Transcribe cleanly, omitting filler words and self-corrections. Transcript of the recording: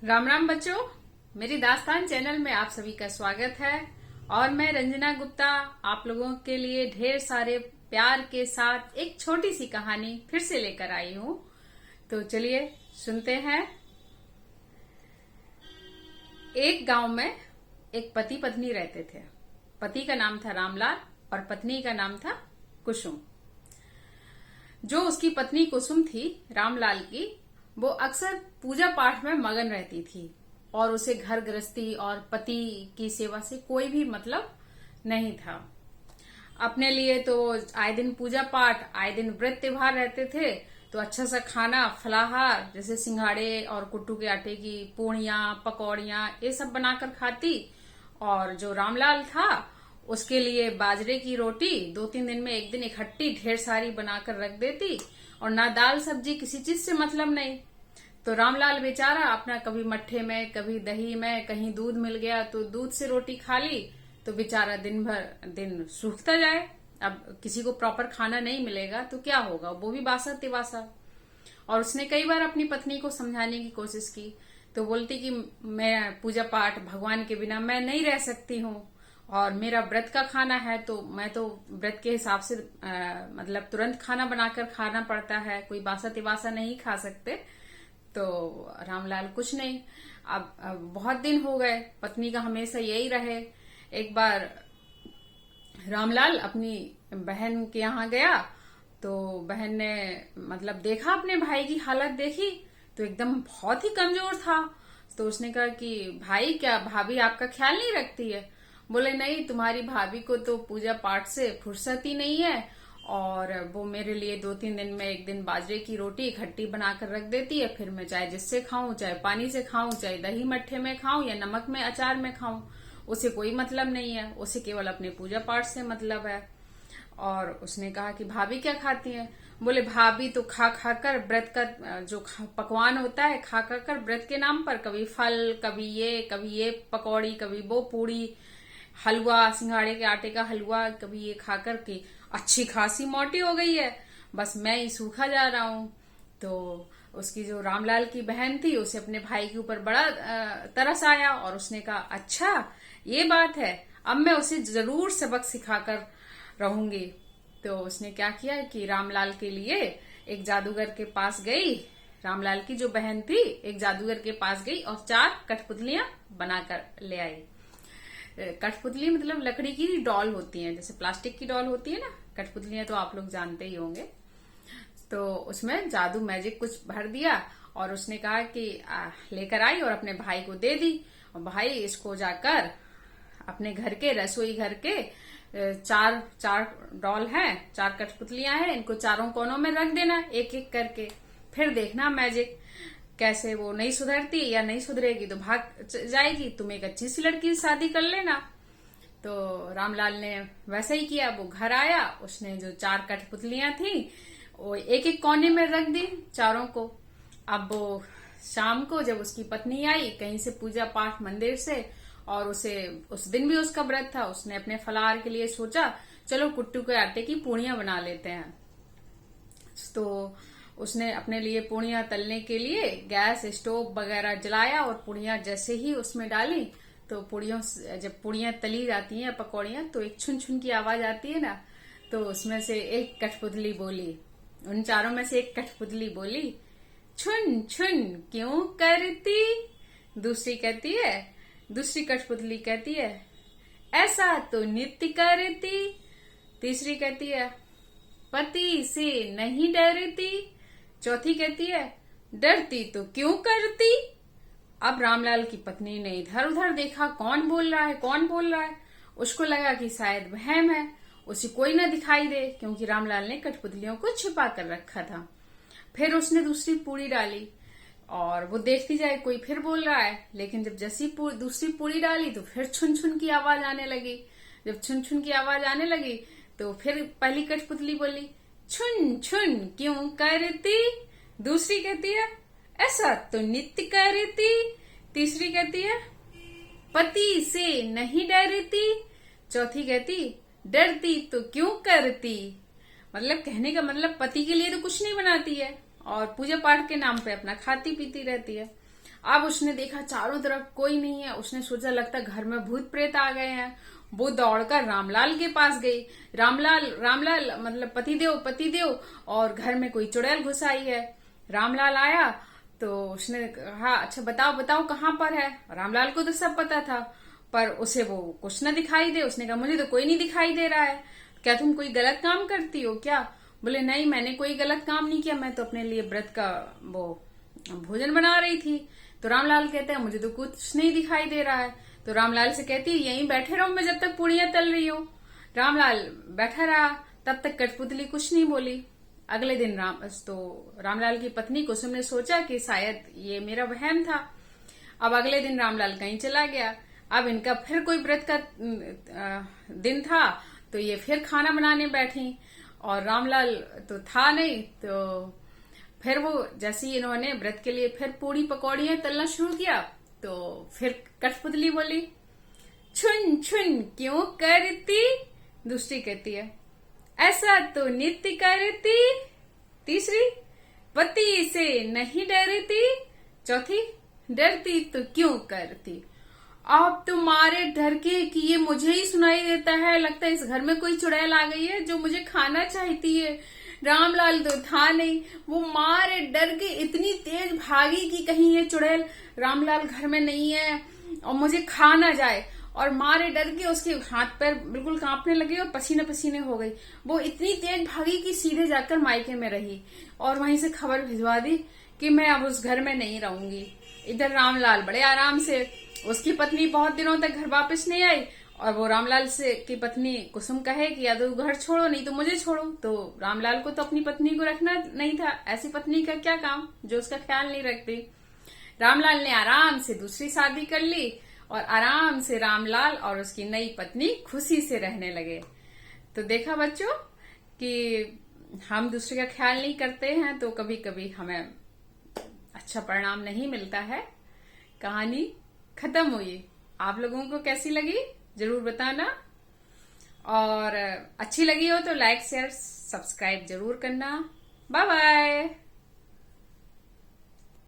राम राम बच्चों, मेरी दास्तान चैनल में आप सभी का स्वागत है। और मैं रंजना गुप्ता आप लोगों के लिए ढेर सारे प्यार के साथ एक छोटी सी कहानी फिर से लेकर आई हूँ। तो चलिए सुनते हैं। एक गांव में एक पति पत्नी रहते थे। पति का नाम था रामलाल और पत्नी का नाम था कुसुम। जो उसकी पत्नी कुसुम थी, रामलाल की, वो अक्सर पूजा पाठ में मगन रहती थी और उसे घर गृहस्थी और पति की सेवा से कोई भी मतलब नहीं था। अपने लिए तो आए दिन पूजा पाठ, आए दिन व्रत त्योहार रहते थे, तो अच्छा सा खाना, फलाहार जैसे सिंघाड़े और कुट्टू के आटे की पूड़ियां, पकौड़ियां, ये सब बनाकर खाती। और जो रामलाल था, उसके लिए बाजरे की रोटी 2-3 दिन में एक दिन इकट्ठी ढेर सारी बनाकर रख देती। और ना दाल सब्जी, किसी चीज से मतलब नहीं। तो रामलाल बेचारा अपना कभी मट्ठे में, कभी दही में, कहीं दूध मिल गया तो दूध से रोटी खा ली, तो बेचारा दिन भर दिन सूखता जाए। अब किसी को प्रॉपर खाना नहीं मिलेगा तो क्या होगा, वो भी बासा तिवासा। और उसने कई बार अपनी पत्नी को समझाने की कोशिश की, तो बोलती कि मैं पूजा पाठ, भगवान के बिना मैं नहीं रह सकती हूँ, और मेरा व्रत का खाना है तो मैं तो व्रत के हिसाब से मतलब तुरंत खाना बनाकर खाना पड़ता है, कोई बासा तिवासा नहीं खा सकते। तो रामलाल कुछ नहीं। अब बहुत दिन हो गए, पत्नी का हमेशा यही रहे। एक बार रामलाल अपनी बहन के यहाँ गया, तो बहन ने मतलब देखा, अपने भाई की हालत देखी तो एकदम बहुत ही कमजोर था। तो उसने कहा कि भाई, क्या भाभी आपका ख्याल नहीं रखती है? बोले नहीं, तुम्हारी भाभी को तो पूजा पाठ से फुर्सत ही नहीं है, और वो मेरे लिए 2-3 दिन में एक दिन बाजरे की रोटी इकट्ठी बनाकर रख देती है। फिर मैं चाहे जिससे खाऊं, चाहे पानी से खाऊं, चाहे दही मट्ठे में खाऊं या नमक में, अचार में खाऊं, उसे कोई मतलब नहीं है। उसे केवल अपने पूजा पाठ से मतलब है। और उसने कहा कि भाभी क्या खाती हैं? बोले भाभी तो खा खा कर व्रत का जो पकवान होता है, खा खा कर व्रत के नाम पर कभी फल, कभी ये पकौड़ी, कभी वो पूड़ी, हलवा, सिंघाड़े के आटे का हलवा, कभी ये खाकर के अच्छी खासी मोटी हो गई है। बस मैं ही सूखा जा रहा हूं। तो उसकी जो रामलाल की बहन थी, उसे अपने भाई के ऊपर बड़ा तरस आया और उसने कहा, अच्छा ये बात है, अब मैं उसे जरूर सबक सिखाकर रहूंगी। तो उसने क्या किया कि रामलाल के लिए एक जादूगर के पास गई। रामलाल की जो बहन थी, एक जादूगर के पास गई और 4 कठपुतलियां बनाकर ले आई। कठपुतली मतलब लकड़ी की डॉल होती हैं, जैसे प्लास्टिक की डॉल होती है ना, कठपुतलियां तो आप लोग जानते ही होंगे। तो उसमें जादू मैजिक कुछ भर दिया और उसने कहा कि लेकर आई और अपने भाई को दे दी। और भाई, इसको जाकर अपने घर के, रसोई घर के 4 डॉल हैं, 4 कठपुतलियां हैं, इनको चारों कोनों में रख देना एक एक करके। फिर देखना मैजिक कैसे, वो नहीं सुधरती या नहीं सुधरेगी तो भाग जाएगी, तुम एक अच्छी सी लड़की से शादी कर लेना। तो रामलाल ने वैसा ही किया। वो घर आया, उसने जो 4 कठपुतलियां थी वो एक एक कोने में रख दी, चारों को। अब वो शाम को जब उसकी पत्नी आई कहीं से पूजा पाठ मंदिर से, और उसे उस दिन भी उसका व्रत था, उसने अपने फलाहार के लिए सोचा चलो कुट्टू के आटे की पूड़ियां बना लेते हैं। तो उसने अपने लिए पूड़ियां तलने के लिए गैस स्टोव वगैरह जलाया और पूड़ियां जैसे ही उसमें डाली, तो जब पूड़ियां तली जाती हैं, पकौड़ियां, तो एक छुन छुन की आवाज आती है ना। तो उसमें से एक कठपुतली बोली, उन चारों में से एक कठपुतली बोली, छुन छुन क्यों करती? दूसरी कठपुतली कहती है, ऐसा तो नित्य करती। तीसरी कहती है, पति से नहीं डरती। चौथी कहती है, डरती तो क्यों करती? अब रामलाल की पत्नी ने इधर उधर देखा, कौन बोल रहा है। उसको लगा कि शायद वहम है, उसे कोई न दिखाई दे, क्योंकि रामलाल ने कठपुतलियों को छिपा कर रखा था। फिर उसने दूसरी पूड़ी डाली और वो देखती जाए कोई फिर बोल रहा है, लेकिन जब दूसरी पूड़ी डाली तो फिर छुन छुन की आवाज आने लगी। जब छुन छुन की आवाज आने लगी तो फिर पहली कठपुतली बोली, छुन छुन क्यों करती? दूसरी कहती है, ऐसा तो नित्य करती। तीसरी कहती है, पति से नहीं डरती। चौथी कहती, डरती तो क्यों करती? मतलब कहने का मतलब पति के लिए तो कुछ नहीं बनाती है और पूजा पाठ के नाम पे अपना खाती पीती रहती है। अब उसने देखा चारों तरफ कोई नहीं है। उसने सोचा लगता घर में भूत प्रेत आ गए हैं। वो दौड़कर रामलाल के पास गई। रामलाल रामलाल मतलब पतिदेव, और घर में कोई चुड़ैल घुस आई है। रामलाल आया तो उसने कहा अच्छा बताओ बताओ कहाँ पर है। रामलाल को तो सब पता था, पर उसे वो कुछ न दिखाई दे। उसने कहा मुझे तो कोई नहीं दिखाई दे रहा है, क्या तुम कोई गलत काम करती हो क्या? बोले नहीं मैंने कोई गलत काम नहीं किया, मैं तो अपने लिए व्रत का वो भोजन बना रही थी। तो रामलाल कहते हैं मुझे तो कुछ नहीं दिखाई दे रहा है। तो रामलाल से कहती यहीं बैठे रहो मैं जब तक पूड़ियां तल रही हूँ। रामलाल बैठा रहा, तब तक कठपुतली कुछ नहीं बोली। अगले दिन रामलाल की पत्नी कुसुम ने सोचा कि शायद ये मेरा वहम था। अब अगले दिन रामलाल कहीं चला गया। अब इनका फिर कोई व्रत का दिन था, तो ये फिर खाना बनाने बैठी और रामलाल तो था नहीं। तो फिर वो जैसे ही इन्होंने व्रत के लिए फिर पूड़ी पकौड़ियां तलना शुरू किया, तो फिर कठपुतली बोली छुन छुन क्यों करती। दूसरी कहती है ऐसा तो नित्य करती। तीसरी पति से नहीं डरती। चौथी डरती तो क्यों करती। अब तुम्हारे डर के कि ये मुझे ही सुनाई देता है, लगता है इस घर में कोई चुड़ैल आ गई है जो मुझे खाना चाहती है। रामलाल तो था नहीं, वो मारे डर के इतनी तेज भागी कि कहीं ये चुड़ैल रामलाल घर में नहीं है और मुझे खा ना जाए। और मारे डर के उसके हाथ पैर बिल्कुल कांपने लगे और पसीने पसीने हो गई। वो इतनी तेज भागी कि सीधे जाकर मायके में रही और वहीं से खबर भिजवा दी कि मैं अब उस घर में नहीं रहूंगी। इधर रामलाल बड़े आराम से, उसकी पत्नी बहुत दिनों तक घर वापस नहीं आई और वो रामलाल से की पत्नी कुसुम कहे कि या तो घर छोड़ो नहीं तो मुझे छोड़ो। तो रामलाल को तो अपनी पत्नी को रखना नहीं था, ऐसी पत्नी का क्या काम जो उसका ख्याल नहीं रखती। रामलाल ने आराम से दूसरी शादी कर ली और आराम से रामलाल और उसकी नई पत्नी खुशी से रहने लगे। तो देखा बच्चों कि हम दूसरे का ख्याल नहीं करते हैं तो कभी कभी हमें अच्छा परिणाम नहीं मिलता है। कहानी खत्म हुई। आप लोगों को कैसी लगी जरूर बताना, और अच्छी लगी हो तो लाइक शेयर सब्सक्राइब जरूर करना। Bye bye.